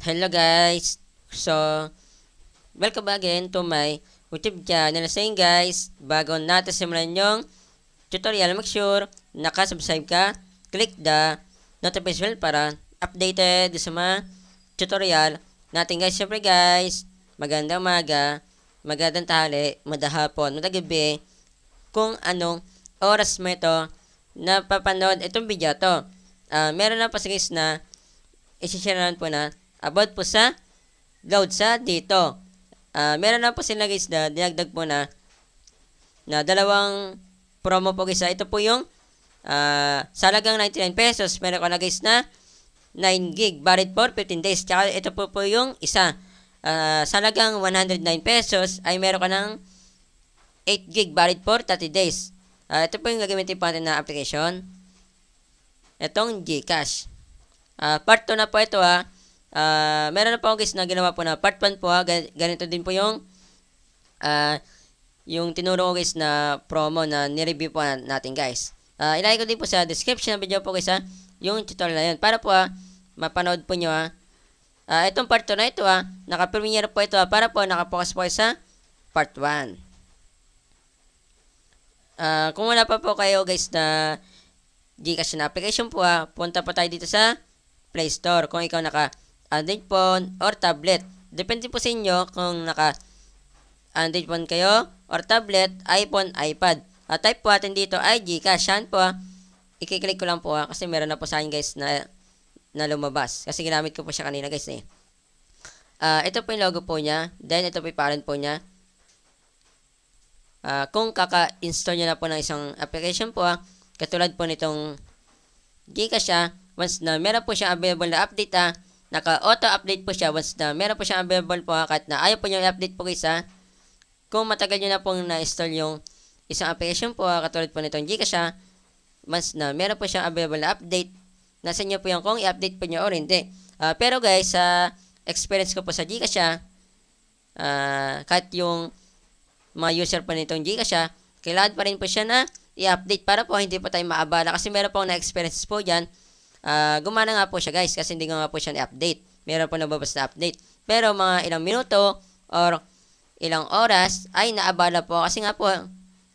Hello guys! So, welcome again to my YouTube channel. So yun guys, bago natin simulan yung tutorial, make sure nakasubscribe ka, click the notification bell para updated sa mga tutorial natin guys. Siyempre guys, magandang umaga, magandang tanghali, madahapon, madagabi, kung anong oras mo ito napapanood itong video to. Meron na pa guys na isishare po na about po sa load sa dito. Meron na po sila guys na dinagdag po na dalawang promo po guys. Ito po yung sa halagang 99 pesos. Meron ko na guys na 9 gig valid for 15 days. Tsaka ito po yung isa. Sa halagang 109 pesos ay meron ka ng 8 gig valid for 30 days. Ito po yung gagamitin po natin na application. Itong GCash. Part 2 na po ito meron na po guys na ginawa po na part 1 po ganito din po yung tinuro ko guys na promo na nireview po natin guys. Ilagay ko din po sa description ng video po guys yung tutorial na yun para po mapanood po nyo itong part 2 na ito naka-premiere po ito para po nakapokus po sa part 1. Kung wala pa po kayo guys na GCash na application po punta po tayo dito sa Play Store kung ikaw naka Android phone or tablet. Depende po sa inyo kung naka Android phone kayo or tablet, iPhone, iPad. Type po natin dito ay GCash. Yan po i-click ko lang po kasi meron na po sa akin guys na lumabas. Kasi ginamit ko po siya kanina guys ito po yung logo po niya. Then ito po yung parent po niya. Kung kaka-install nyo na po ng isang application po katulad po nitong GCash once na meron po siya available na update naka-auto-update po siya once na meron po siya available po kahit na ayaw po nyo i-update po guys kung matagal nyo na pong na-install yung isang application po katulad po nitong GCash once na meron po siyang available na update nasa inyo po yung kung i-update po nyo or hindi. Pero guys sa experience ko po sa GCash kahit yung mga user po nitong GCash kailangan pa rin po siya na i-update para po hindi po tayo maabala kasi meron po na-experience po dyan. Gumana nga po siya guys kasi hindi nga po siya i-update. Meron po nababas na update. Pero mga ilang minuto or ilang oras ay naabala po kasi nga po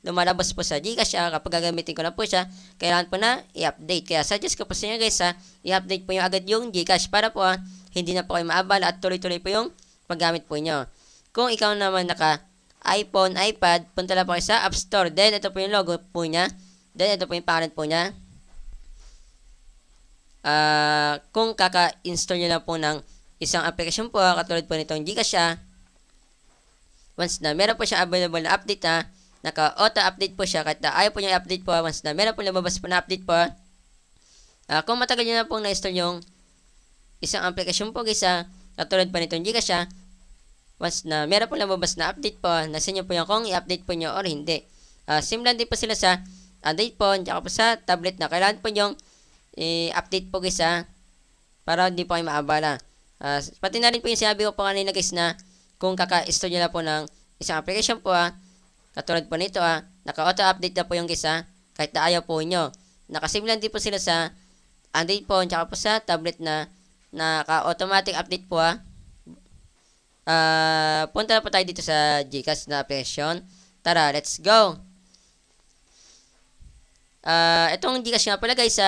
lumalabas po sa GCash kapag gagamitin ko na po siya, kailangan po na i-update. Kaya suggest ko po sa inyo guys i-update po yung agad yung GCash para po hindi na po kayo maabala at tuloy-tuloy po yung paggamit po nyo. Kung ikaw naman naka iPhone, iPad, punta lang po kayo sa App Store. Then ito po yung logo po niya. Then ito po yung parent po niya. Kung kaka-install nyo na po ng isang application po katulad po nitong GCash once na meron po siyang available na update naka-auto-update po siya kahit na ayaw po nyo i-update po once na meron po lumabas po na update po kung matagal nyo na pong na-install yung isang application po guys katulad po nitong GCash once na meron po lumabas na update po nasa inyo po yung kung i-update po nyo or hindi. Similar din po sila sa Android phone tsaka po sa tablet na kailangan po yung i-update po guys para hindi po kayo maabala. Pati na rin po yung sinabi ko po kanina guys na kung kaka-install nyo na po ng isang application po katulad po nito naka-auto-update na po yung guys kahit na ayaw po nyo. Nakasimilan din po sila sa Android phone tsaka po sa tablet na naka-automatic update po punta na po tayo dito sa GCash na application. Tara, let's go! Itong GCash nga pala guys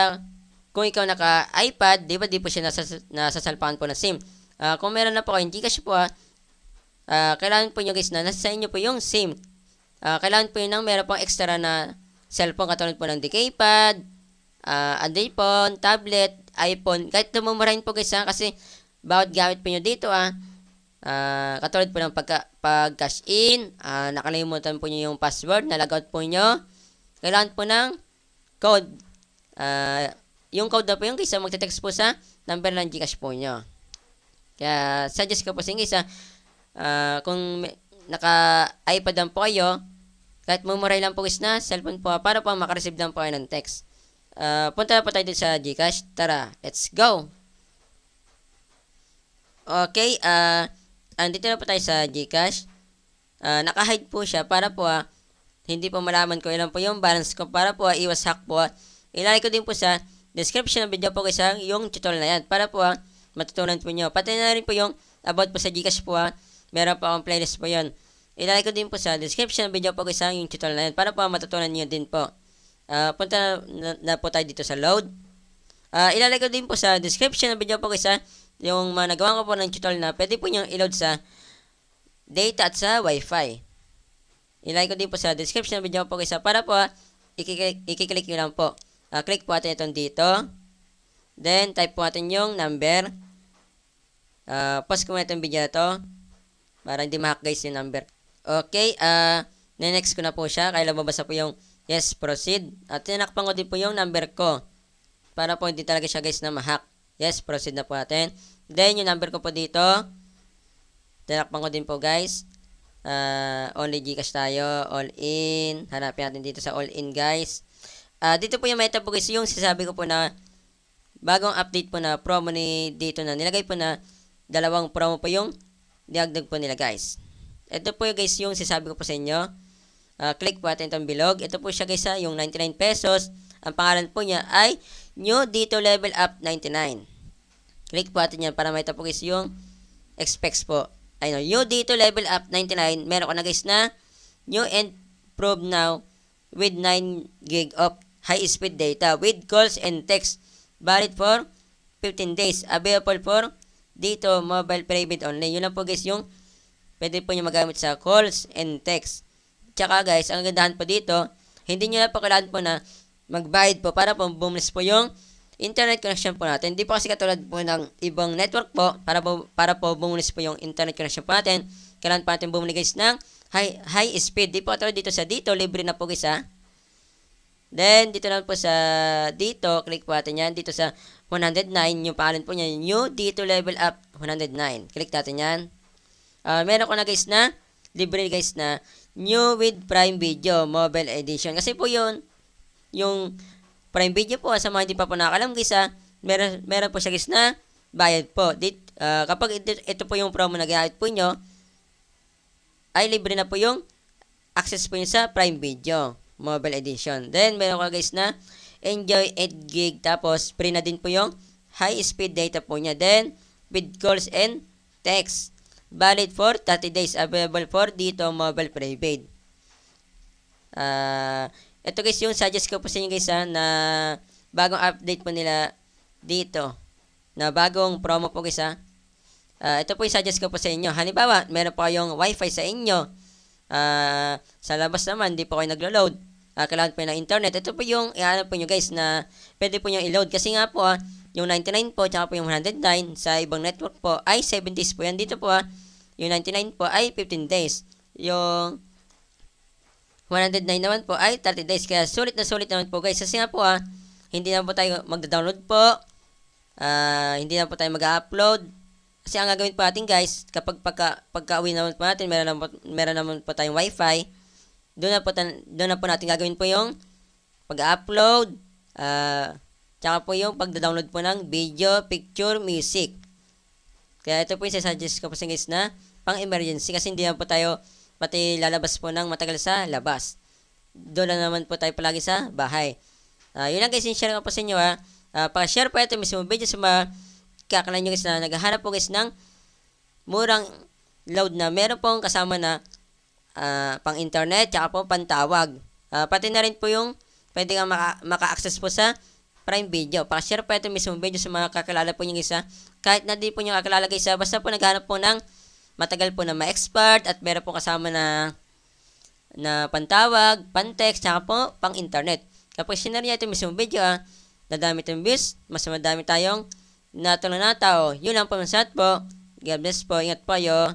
kung ikaw naka-iPad, di ba di po siya nasasalpakan po ng SIM. Kung meron na po kayong GCash po kailangan po nyo guys na nasa inyo po yung SIM. Kailangan po yun ng meron pong extra na cellphone katulad po ng DK-pad, Android phone, tablet, iPhone. Kahit tumumurahin po guys kasi bawat gamit po nyo dito katulad po ng pag-cash in, nakalimutan po nyo yung password, nalogout po nyo, kailangan po ng code. Yung code na po yung guys magte-text po sa number ng GCash po nyo. Kaya suggest ko po sa inyo guys kung naka-iPad lang po kayo, kahit mumuray lang po guys na cellphone po para po makareceive lang po kayo ng text. Punta na po tayo dito sa GCash. Tara, let's go! Okay, andito na po tayo sa GCash. Naka-hide po siya para po hindi po malaman ko ilan po yung balance ko para po iwas hack po. Ilalagay ko din po sa description ng video po guys yung tutorial na yan para po matutunan po nyo. Pati na rin po yung about po sa Gcash po meron po akong playlist po yun. Ilalagay ko din po sa description video po guys yung tutorial na yun para po matutunan nyo din po. Punta na po tayo dito sa load. Ilalagay ko din po sa description ng video po guys yung mga nagawa ko po ng tutorial na pwede po nyo i-load sa data at sa wifi. Ilalagay ko din po sa description ng video po guys para po i-click nyo lang po. Click po natin itong dito. Then, type po natin yung number. Pause ko muna itong video na to. Para hindi ma-hack guys yung number. Okay, next ko na po siya. Kaya lumabas po yung yes, proceed. At tinakpan ko din po yung number ko. Para po hindi talaga siya guys na ma-hack. Yes, proceed na po natin. Then, yung number ko po dito. Tinakpan ko din po guys. Only Gcash tayo. All in. Hanapin natin dito sa all in guys. Dito po yung meta po guys. Yung sinasabi ko po na bagong update po na promo ni dito na nilagay po na dalawang promo po yung diagdag po nila guys. Ito po yung guys yung sinasabi ko po sa inyo. Click po natin itong bilog. Ito po siya guys yung 99 pesos. Ang pangalan po niya ay New Dito Level Up 99. Click po natin yan para makita po guys yung specs po. Ayun, New Dito Level Up 99. Meron ko na guys na new and improved now with 9 gig of high speed data with calls and text. Valid for 15 days. Available for dito mobile private only. Yun lang po guys yung pwede po nyo magamit sa calls and text. Tsaka guys, ang gandahan po dito, hindi nyo na po kailangan po na magbayad po para po bumulis po yung internet connection po natin. Hindi po kasi katulad po ng ibang network po para po bumulis po yung internet connection po natin. Kailangan po natin bumili guys ng high speed. Di po katulad dito sa dito, libre na po guys Then, dito naman po sa dito, click po natin yan. Dito sa 109, yung pangalan po niya, New Dito Level Up 109. Click natin yan. Meron ko na guys na, libre guys na, New with Prime Video Mobile Edition. Kasi po yun, yung Prime Video po, sa mga hindi pa po nakakalam guys meron po siya guys na bayad po. Kapag ito po yung promo na ginamit po nyo, ay libre na po yung access po nyo sa Prime Video Mobile Edition. Then, meron ko guys na enjoy 8 gig. Tapos, free na din po yung high speed data po niya. Then, with calls and text. Valid for 30 days. Available for dito mobile prepaid. Ito guys yung suggest ko po sa inyo guys na bagong update po nila dito. Na bagong promo po guys ito po yung suggest ko po sa inyo. Halimbawa, meron po yung wifi sa inyo. Sa labas naman, hindi po kayo naglo-load. Kailangan po ng internet. Ito po yung i-ano po nyo guys na pwede po nyo i-load. Kasi nga po yung 99 po, tsaka po yung 109 sa ibang network po ay 7 days po yan. Dito po yung 99 po ay 15 days. Yung 109 naman po ay 30 days. Kaya sulit naman po guys. Kasi nga po hindi na po tayo magda-download po. Hindi na po tayo mag-upload. Kasi ang gagawin po natin guys, kapag pagka-uwi naman po natin, meron naman po tayong wifi, doon na po natin gagawin po yung pag-upload, tsaka po yung pag-download po ng video, picture, music. Kaya ito po yung sasuggest ko po sa guys na pang-emergency kasi hindi na po tayo pati lalabas po ng matagal sa labas. Doon na naman po tayo palagi sa bahay. Yun lang guys, share ko po sa inyo pa-share po ito mismo video sa mga kakala nyo guys na naghahanap po guys ng murang load na meron pong kasama na pang internet tsaka po pantawag. Pati na rin po yung pwede nga maka-access po sa Prime Video. Pa-share po ito mismo video sa mga kakilala po nyo guys kahit na di po nyo kakilala guys basta po naghahanap po ng matagal po na ma-expert at meron po kasama na pantawag, pan-text tsaka po pang internet. Kapag sinare niya ito mismo video dadami itong views, mas madami tayong natulong na tao. Yun lang po, masat po. God bless po. Ingat po kayo.